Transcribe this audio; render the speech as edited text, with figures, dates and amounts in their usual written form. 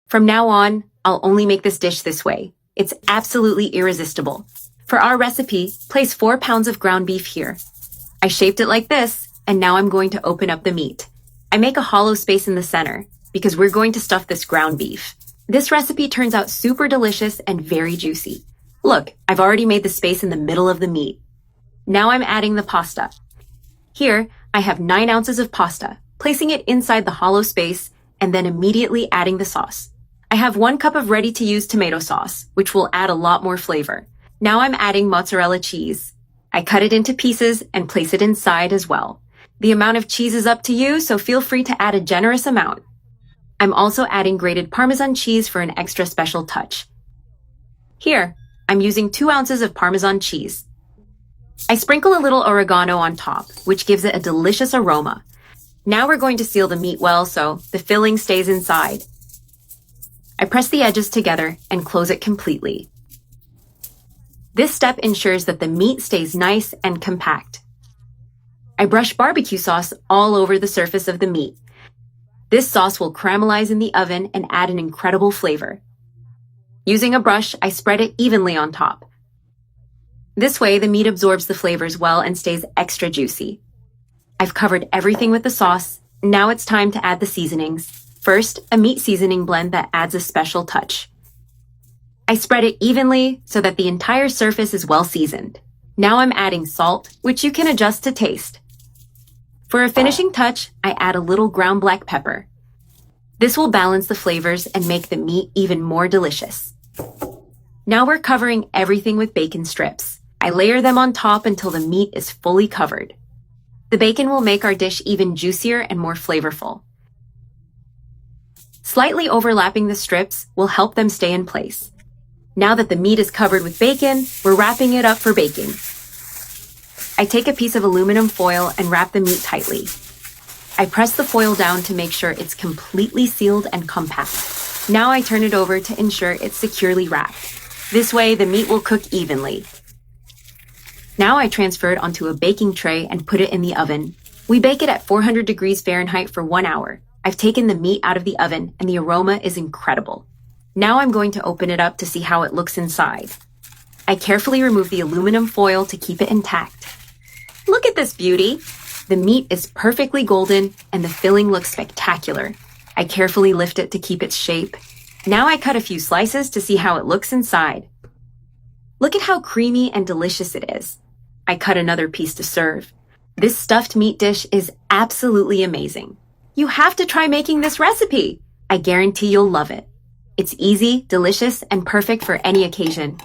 From now on, I'll only make this dish this way. It's absolutely irresistible. For our recipe, place 4 pounds of ground beef here. I shaped it like this, and now I'm going to open up the meat. I make a hollow space in the center, because we're going to stuff this ground beef. This recipe turns out super delicious and very juicy. Look, I've already made the space in the middle of the meat. Now I'm adding the pasta. Here, I have 9 ounces of pasta, placing it inside the hollow space, and then immediately adding the sauce. I have 1 cup of ready-to-use tomato sauce, which will add a lot more flavor. Now I'm adding mozzarella cheese. I cut it into pieces and place it inside as well. The amount of cheese is up to you, so feel free to add a generous amount. I'm also adding grated Parmesan cheese for an extra special touch. Here, I'm using 2 ounces of Parmesan cheese. I sprinkle a little oregano on top, which gives it a delicious aroma. Now we're going to seal the meat well so the filling stays inside. I press the edges together and close it completely. This step ensures that the meat stays nice and compact. I brush barbecue sauce all over the surface of the meat. This sauce will caramelize in the oven and add an incredible flavor. Using a brush, I spread it evenly on top. This way, the meat absorbs the flavors well and stays extra juicy. I've covered everything with the sauce. Now it's time to add the seasonings. First, a meat seasoning blend that adds a special touch. I spread it evenly so that the entire surface is well seasoned. Now I'm adding salt, which you can adjust to taste. For a finishing touch, I add a little ground black pepper. This will balance the flavors and make the meat even more delicious. Now we're covering everything with bacon strips. I layer them on top until the meat is fully covered. The bacon will make our dish even juicier and more flavorful. Slightly overlapping the strips will help them stay in place. Now that the meat is covered with bacon, we're wrapping it up for baking. I take a piece of aluminum foil and wrap the meat tightly. I press the foil down to make sure it's completely sealed and compact. Now I turn it over to ensure it's securely wrapped. This way, the meat will cook evenly. Now I transfer it onto a baking tray and put it in the oven. We bake it at 400 degrees Fahrenheit for 1 hour. I've taken the meat out of the oven and the aroma is incredible. Now I'm going to open it up to see how it looks inside. I carefully remove the aluminum foil to keep it intact. Look at this beauty! The meat is perfectly golden and the filling looks spectacular. I carefully lift it to keep its shape. Now I cut a few slices to see how it looks inside. Look at how creamy and delicious it is. I cut another piece to serve. This stuffed meat dish is absolutely amazing. You have to try making this recipe. I guarantee you'll love it. It's easy, delicious, and perfect for any occasion.